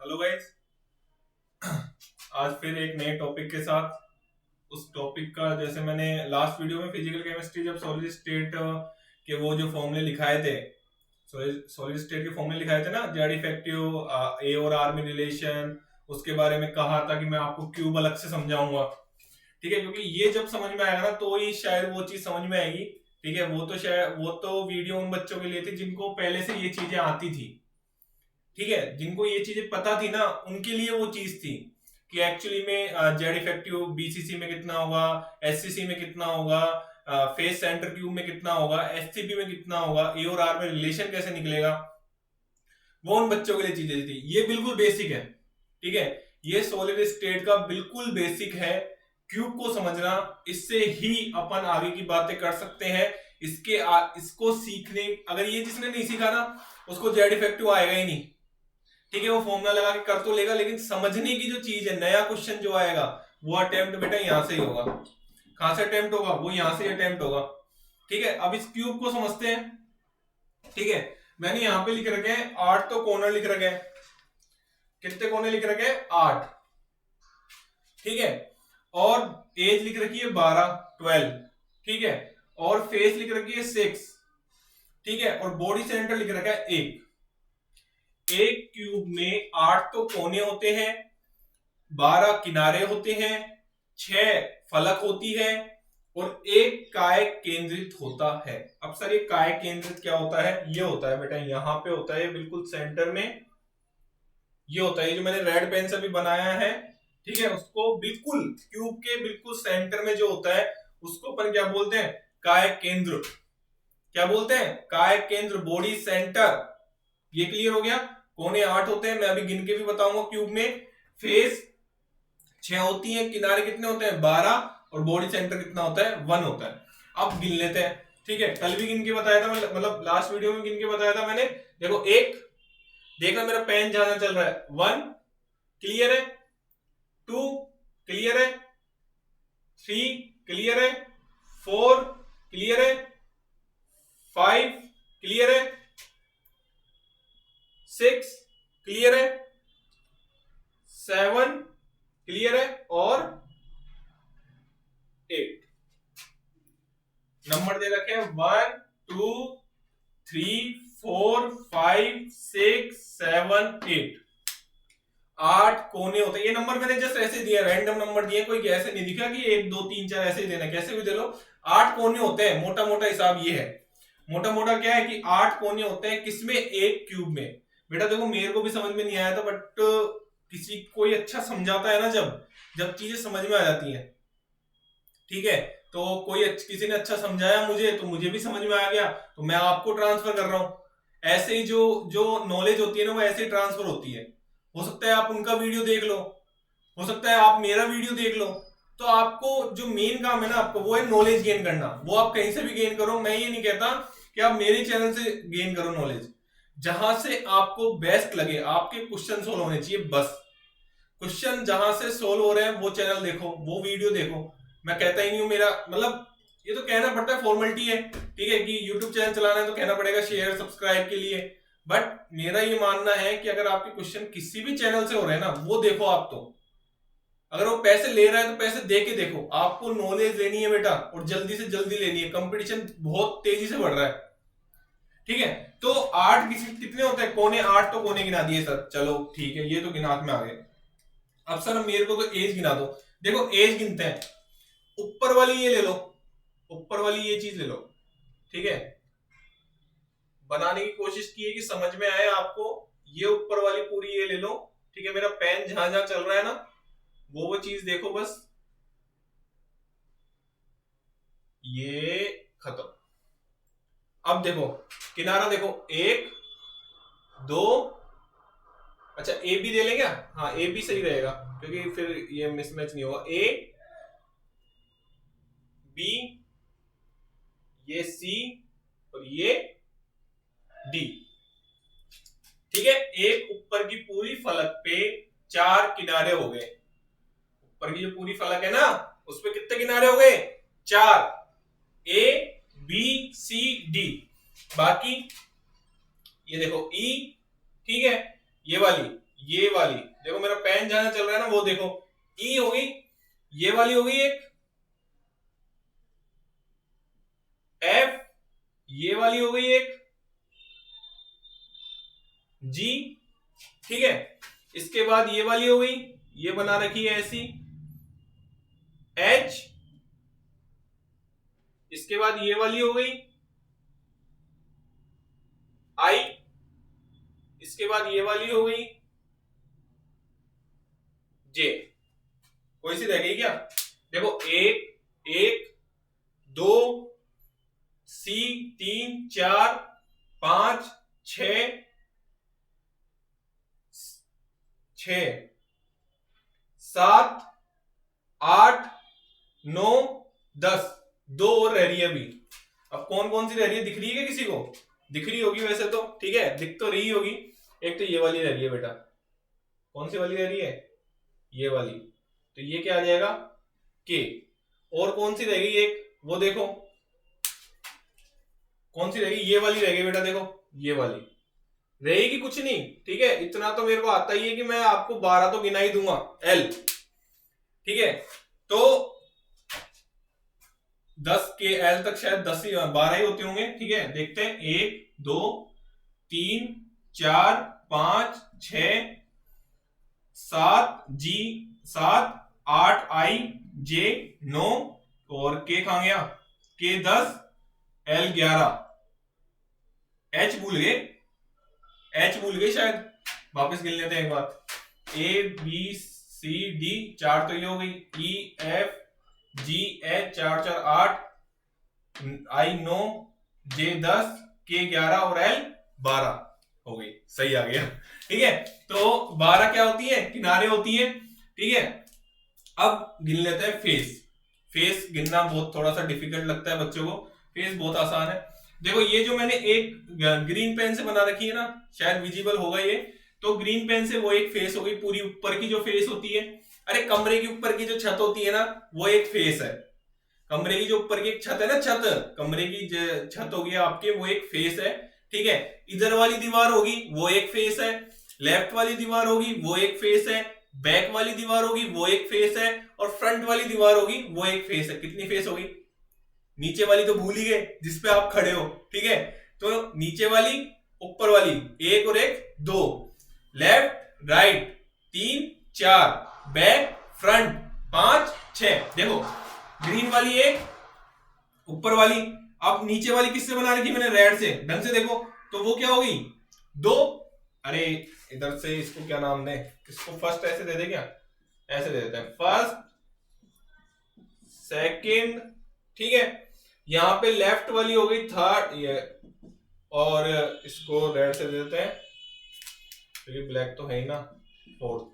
Hello guys. आज फिर एक नए टॉपिक के साथ। उस टॉपिक का जैसे मैंने लास्ट वीडियो में फिजिकल केमिस्ट्री जब सॉलिड स्टेट के वो जो फॉर्मूले लिखाए थे, सॉलिड स्टेट के फॉर्मूले लिखाए थे ना, जेड इफेक्टिव, ए और आर में रिलेशन, उसके बारे में कहा था कि मैं आपको क्यूब अलग से समझाऊंगा। ठीक है, क्योंकि ये जब समझ में आएगा ना तो ही शायद वो चीज समझ में आएगी। ठीक है, वो तो वीडियो उन बच्चों के लिए थी जिनको पहले से ये चीजें आती थी। ठीक है, जिनको ये चीजें पता थी ना उनके लिए वो चीज थी कि एक्चुअली में जेड इफेक्टिव बीसीसी में कितना होगा, एससीसी में कितना होगा, फेस सेंटर क्यूब में कितना होगा, एससीपी में कितना होगा, ए और आर में रिलेशन कैसे निकलेगा। वो उन बच्चों के लिए चीजें थी। ये बिल्कुल बेसिक है। ठीक है, ये सॉलिड स्टेट का बिल्कुल बेसिक है। क्यूब को समझना, इससे ही अपन आगे की बातें कर सकते हैं। इसको सीखने, अगर ये जिसने नहीं सीखा ना उसको जेड इफेक्टिव आएगा ही नहीं। ठीक है, वो फॉर्मूला लगा के कर तो लेगा, लेकिन समझने की जो चीज है, नया क्वेश्चन जो आएगा वो अटेम्प्ट बेटा यहां से ही होगा। कहां से अटेम्प्ट होगा? वो यहां से अटेम्प्ट होगा। ठीक है, अब इस क्यूब को समझते हैं। ठीक है, मैंने यहां पे लिख रखे हैं 8 तो कॉर्नर लिख रखे हैं। कितने कोने लिख रखे हैं? 8। ठीक है, और एज लिख रखी है 12, 12। ठीक है, और फेस लिख रखी है 6। ठीक है, और बॉडी सेंटर लिख रखा है 1। एक क्यूब में 8 तो कोने होते हैं, 12 किनारे होते हैं, 6 फलक होती है और एक काय केंद्रित होता है। अब सर ये काय केंद्रित क्या होता है? ये होता है बेटा, यहां पे होता है बिल्कुल सेंटर में। ये होता है जो मैंने रेड पेन से भी बनाया है। ठीक है, उसको बिल्कुल क्यूब के बिल्कुल सेंटर में जो होता है उसको अपन क्या बोलते हैं? काय केंद्र। क्या बोलते हैं? काय केंद्र, बॉडी सेंटर। ये क्लियर हो गया। कोने 8 होते हैं, मैं अभी गिन के भी बताऊंगा क्यूब में। फेस 6 होती है, किनारे कितने होते हैं? 12, और बॉडी सेंटर कितना होता है? 1 होता है। अब गिन लेते हैं। ठीक है, कल भी गिन के बताया था, मतलब लास्ट वीडियो में गिन के बताया था मैंने। देखो, एक, देखना मेरा पेन जहां चल रहा है, 1 क्लियर है, 2 क्लियर है, 3 क्लियर है, 4 क्लियर है, 5 क्लियर है, 6 क्लियर है, 7 क्लियर है, और 8 नंबर दे रखे हैं। 1 2 3 4 5 6 7 8। 8 कोने होते हैं। ये नंबर मैंने जस्ट ऐसे दिया, रैंडम नंबर दिए, कोई ऐसे नहीं दिखा कि 1 2 3 4 ऐसे ही देना, कैसे भी दे लो। 8 कोने होते हैं, मोटा मोटा हिसाब ये है। मोटा मोटा क्या है कि 8 कोने होते हैं किसमें? एक क्यूब में। बेटा देखो, मेरे को भी समझ में नहीं आया था, बट किसी कोई अच्छा समझाता है ना, जब जब चीजें समझ में आ जाती हैं। ठीक है, तो किसी ने अच्छा समझाया मुझे तो मुझे भी समझ में आ गया, तो मैं आपको ट्रांसफर कर रहा हूं। ऐसे ही जो जो नॉलेज होती है ना वो ऐसे ही ट्रांसफर होती है। हो सकता है आप उनका वीडियो देख लो, हो सकता है आप मेरा वीडियो देख लो। तो आपको जो मेन काम है ना आपको, वो है नॉलेज गेन करना। वो आप कहीं से भी गेन करो, मैं ये नहीं कहता कि आप मेरे चैनल से गेन करो नॉलेज। जहां से आपको बेस्ट लगे, आपके क्वेश्चन सोल्व होने चाहिए बस। क्वेश्चन जहां से सोल्व हो रहे हैं वो चैनल देखो, वो वीडियो देखो। मैं कहता ही नहीं हूं, मेरा मतलब ये तो कहना पड़ता है, फॉर्मेलिटी है। ठीक है, कि यूट्यूब चैनल चलाना है तो कहना पड़ेगा शेयर सब्सक्राइब के लिए। बट मेरा ये मानना है कि अगर आपके क्वेश्चन किसी भी चैनल से हो रहे हैं ना, वो देखो आप। तो अगर वो पैसे ले रहा है तो पैसे दे के देखो। आपको नॉलेज लेनी है बेटा, और जल्दी से जल्दी लेनी है। कंपटीशन बहुत तेजी से बढ़ रहा है। ठीक है, तो 8 कितने होते हैं? कोने 8 तो कोने गिना दिए सर, चलो ठीक है, ये तो गिनात में आ गए। अब सर मेरे को तो एज गिना दो। देखो, एज गिनते हैं। ऊपर वाली ये ले लो, ऊपर वाली ये चीज ले लो। ठीक है, बनाने की कोशिश की है कि समझ में आए आपको। ये ऊपर वाली पूरी ये ले लो। ठीक है, मेरा पेन जहां जहां चल रहा है ना वो चीज देखो बस। ये खत्म। अब देखो, किनारा देखो, 1 2। अच्छा, ए बी ले लें क्या? हाँ, ए बी सही रहेगा, क्योंकि फिर ये मिसमैच नहीं होगा। ए बी, ये सी, और ये डी। ठीक है, एक ऊपर की पूरी फलक पे 4 किनारे हो गए। ऊपर की जो पूरी फलक है ना उस पे कितने किनारे हो गए? 4। A B C D. बाकी ये देखो ई। ठीक है, ये वाली, ये वाली देखो, मेरा पेन जहां चल रहा है ना वो देखो, ई हो गई, ये वाली हो गई एक एफ, ये वाली हो गई एक जी, ठीक है। इसके बाद ये वाली हो गई, ये बना रखी है ऐसी एच, इसके बाद ये वाली हो गई आई, इसके बाद ये वाली हो गई जे। कोई सी रह गई क्या? देखो एक, एक, दो, सी, 3, 4, 5, 6, 7, 8, 9, 10, दो और रह रही है अभी। अब कौन कौन सी रह रही है, दिख रही है क्या किसी को? दिख रही होगी वैसे तो, ठीक है, दिख तो रही होगी। एक तो ये वाली रह रही है बेटा, कौन सी वाली रह रही है? ये वाली, तो ये क्या आ जाएगा के। और कौन सी रह गई एक, वो देखो कौन सी रह गई, ये वाली रह गई बेटा, देखो ये वाली रहेगी कुछ नहीं, ठीक है। इतना तो मेरे को आता ही है कि मैं आपको 12 तो गिना ही दूंगा एल, ठीक है। तो 10 के एल तक शायद 10 ही 12 ही होते होंगे, ठीक है। देखते हैं 1 2 3 4 5 6 7 जी 7 8 आई जे 9 और के कहां गया? के 10 एल 11, एच भूल गए, एच भूल गए शायद, वापस गिन लेते हैं एक बार। ए बी सी डी 4 तो ये हो गई, ई एफ जी एच 4 4 8, आई 9, जे 10, के 11 और एल 12 हो गई, सही आ गया, ठीक है। तो 12 क्या होती है? किनारे होती है, ठीक है। अब गिन लेते हैं फेस। फेस गिनना बहुत थोड़ा सा डिफिकल्ट लगता है बच्चों को, फेस बहुत आसान है। देखो ये जो मैंने एक ग्रीन पेन से बना रखी है ना, शायद विजिबल होगा ये, तो ग्रीन पेन से वो एक फेस हो गई, पूरी ऊपर की जो फेस होती है, अरे कमरे के ऊपर की जो छत होती है ना, वो एक फेस है। कमरे की जो ऊपर की एक छत है ना, छत, कमरे की छत होगी आपके, वो एक फेस है, ठीक है। इधर वाली दीवार होगी वो एक फेस है, लेफ्ट वाली दीवार होगी वो एक फेस है, बैक वाली दीवार होगी वो एक फेस है, और फ्रंट वाली दीवार होगी वो एक फेस है। कितनी फेस होगी? नीचे वाली तो भूल ही गए जिसपे आप खड़े हो, ठीक है। तो नीचे वाली, ऊपर वाली, एक और एक दो, लेफ्ट राइट 3 4, बैक फ्रंट 5 6। देखो ग्रीन वाली एक, ऊपर वाली, अब नीचे वाली किससे बना रखी मैंने? रेड से। ढंग से देखो तो वो क्या होगी? दो, अरे इधर से इसको क्या नाम दें, इसको फर्स्ट ऐसे दे दे क्या? ऐसे दे देते हैं, फर्स्ट सेकंड, ठीक है। यहां पे लेफ्ट वाली हो गई थर्ड, ये, और इसको रेड से दे देते हैं, तो ये ब्लैक तो है ही ना, फोर्थ।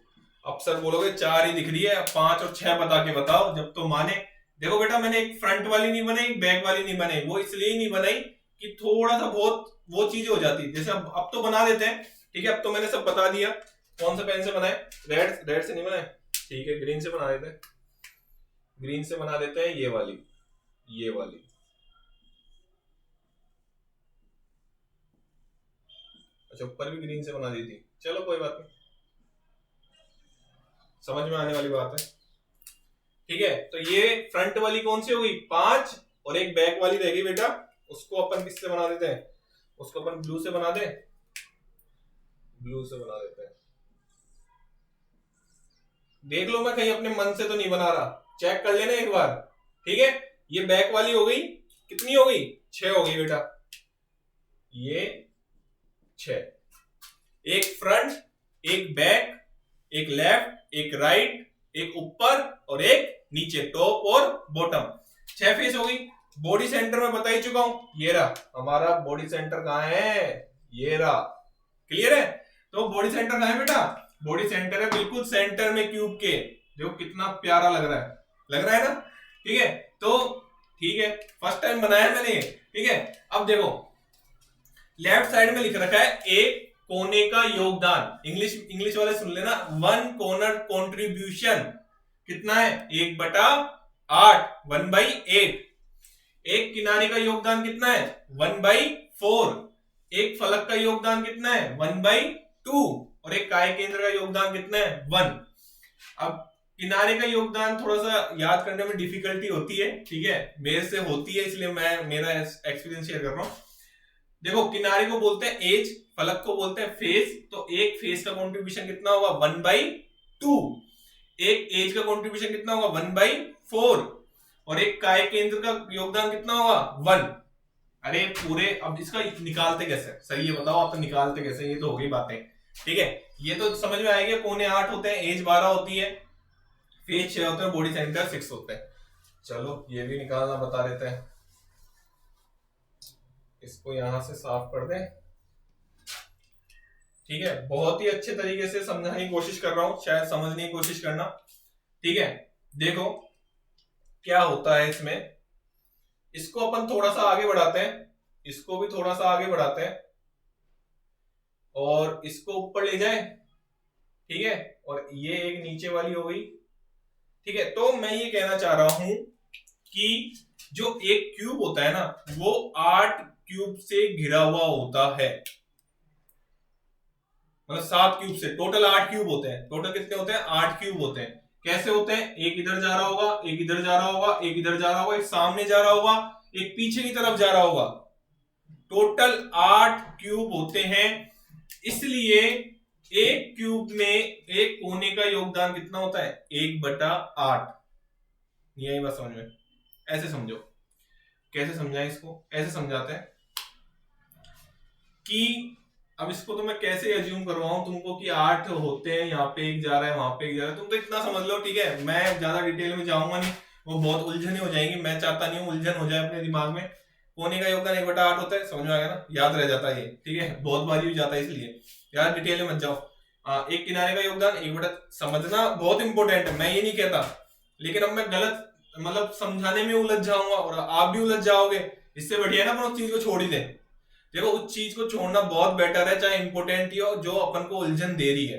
अब सर बोलोगे 4 ही दिख रही है, 5 और 6 बता के बताओ जब तो माने। देखो बेटा मैंने एक फ्रंट वाली नहीं बनाई, बैक वाली नहीं बनाई, वो इसलिए नहीं बनाई कि थोड़ा सा बहुत वो चीजें हो जाती, जैसे अब तो बना देते हैं, ठीक है। अब तो मैंने सब बता दिया कौन सा पेन से बनाए, रेड से नहीं बनाए, ठीक है, ग्रीन से बना देते हैं, ग्रीन से बना देते हैं ये वाली, ये वाली, अच्छा ऊपर भी ग्रीन से बना दी थी, चलो कोई बात नहीं, समझ में आने वाली बात है, ठीक है। तो ये फ्रंट वाली कौन सी हो गई? 5, और एक बैक वाली रह गई बेटा, उसको अपन किससे बना देते हैं? उसको अपन ब्लू से बना दे, ब्लू से बना देते हैं। देख लो मैं कहीं अपने मन से तो नहीं बना रहा, चेक कर लेना एक बार, ठीक है। ये बैक वाली हो गई, कितनी हो गई? 6 हो गई बेटा, ये 6, एक फ्रंट, एक बैक, एक लेफ्ट, एक राइट, एक ऊपर और एक नीचे, टॉप और बॉटम, 6 फेस हो गई। बॉडी सेंटर में बता ही चुका हूं, ये रहा हमारा बॉडी सेंटर, कहां है? ये रहा, क्लियर है। तो बॉडी सेंटर कहां है बेटा? बॉडी सेंटर है बिल्कुल सेंटर में क्यूब के, देखो कितना प्यारा लग रहा है, लग रहा है ना, ठीक है। तो ठीक है, फर्स्ट टाइम बनाया मैंने, ठीक है। अब देखो लेफ्ट साइड में लिख रखा है एक कोने का योगदान, इंग्लिश वाले सुन लेना, 1 कॉर्नर कंट्रीब्यूशन, कितना है? 1/8, 1/8। एक किनारे का योगदान कितना है? 1/4। एक फलक का योगदान कितना है? 1/2। और एक काय केंद्र का योगदान कितना है 1। अब किनारे का योगदान थोड़ा सा याद करने में डिफिकल्टी होती है, ठीक है, मेरे से होती है, इसलिए मैं मेरा एक्सपीरियंस शेयर कर रहा हूं। देखो किनारे को बोलते हैं एज, फलक को बोलते हैं फेस, तो एक फेस का कंट्रीब्यूशन कितना होगा 1/2, एक एज का कंट्रीब्यूशन कितना होगा 1/4 और एक काय केंद्र का योगदान कितना होगा 1। अरे पूरे, अब इसका निकालते कैसे, सही है बताओ आप, तो निकालते कैसे, ये तो हो गई बातें, ठीक है, ये तो समझ में आएगा। कोने 8 होते हैं, एज 12 होती है, फेज 6 होते हैं, बॉडी सेंटर 6 होते हैं। चलो ये भी निकालना बता देते हैं, इसको यहां से साफ कर दें, ठीक है। बहुत ही अच्छे तरीके से समझाने की कोशिश कर रहा हूं, शायद समझने की कोशिश करना, ठीक है। देखो क्या होता है इसमें, इसको अपन थोड़ा सा आगे बढ़ाते हैं, इसको भी थोड़ा सा आगे बढ़ाते हैं और इसको ऊपर ले जाए, ठीक है, और ये एक नीचे वाली हो गई, ठीक है। तो मैं ये कहना चाह रहा हूं कि जो एक क्यूब होता है ना, वो 8 क्यूब से घिरा हुआ होता है, मतलब 7 क्यूब से, टोटल 8 क्यूब होते हैं। टोटल कितने होते हैं 8 क्यूब होते हैं। कैसे होते हैं, एक इधर जा रहा होगा, एक इधर जा रहा होगा, एक इधर जा रहा होगा, एक सामने जा रहा होगा, एक पीछे की तरफ जा रहा होगा। टोटल 8 क्यूब होते हैं, इसलिए एक क्यूब में एक कोने का योगदान कितना होता है 1/8। यही बात समझ में, ऐसे समझो, कैसे समझाएं इसको, ऐसे समझाते हैं कि अब इसको तो मैं कैसे एज्यूम करवाऊं तुमको कि 8 होते हैं, यहाँ पे एक जा रहा है, वहां पे एक जा रहा है, तुम तो इतना समझ लो, ठीक है। मैं ज्यादा डिटेल में जाऊंगा नहीं, वो बहुत उलझने हो जाएंगी, मैं चाहता नहीं हूँ उलझन हो जाए अपने दिमाग में। कोने का योगदान 1/8 होता है, समझ में आ गया ना, याद रह जाता है ये, ठीक है, बहुत बारी भी जाता है, इसलिए यार डिटेल में मत जाओ। एक किनारे का योगदान 1/8 समझना बहुत इंपॉर्टेंट है, मैं ये नहीं कहता, लेकिन अब मैं गलत मतलब समझाने में उलझ जाऊंगा और आप भी उलझ जाओगे, इससे बढ़िया ना अपन उस चीज को छोड़ ही दें। देखो उस चीज को छोड़ना बहुत बेटर है, चाहे इंपोर्टेंट ही हो, जो अपन को उलझन दे रही है,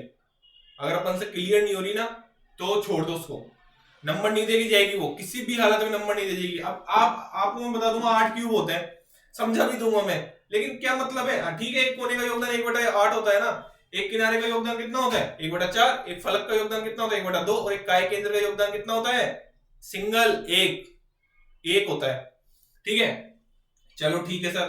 अगर अपन से क्लियर नहीं हो रही ना तो छोड़ दो उसको, नंबर नहीं देगी जाएगी वो, किसी भी हालत में नंबर नहीं दे जाएगी। अब आपको मैं बता दूंगा 8 क्यूब होते हैं, समझा भी दूंगा मैं, लेकिन क्या मतलब है, ठीक है, एक कोने का योगदान 1/8 होता है ना, एक किनारे का योगदान कितना होता है 1/4, एक फलक का योगदान कितना होता है 1/2 और एक काय केंद्र का योगदान कितना होता है सिंगल एक होता है, ठीक है। चलो ठीक है सर,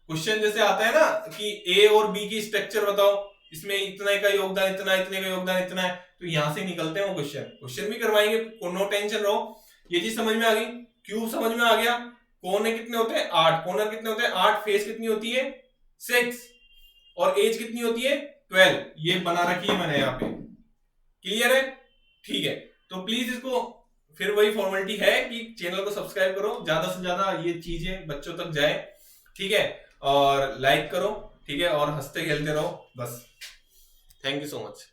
क्वेश्चन जैसे आता है ना कि ए और बी की स्ट्रक्चर बताओ, इसमें इतना का योगदान इतना, इतने का योगदान इतना है, तो यहां से निकलते हैं वो क्वेश्चन भी करवाएंगे, नो टेंशन रहो। ये चीज समझ में आ गई, क्यूब समझ में आ गया, कोने कितने होते हैं 8, कॉर्नर कितने होते हैं 8, फेस कितनी होती है 6 और एज कितनी होती है 12, ये बना रखी है मैंने यहाँ पे, क्लियर है, ठीक है। तो प्लीज इसको फिर वही फॉर्मेलिटी है कि चैनल को सब्सक्राइब करो, ज्यादा से ज्यादा ये चीजें बच्चों तक जाए, ठीक है, और लाइक करो, ठीक है, और हंसते खेलते रहो बस। Thank you so much.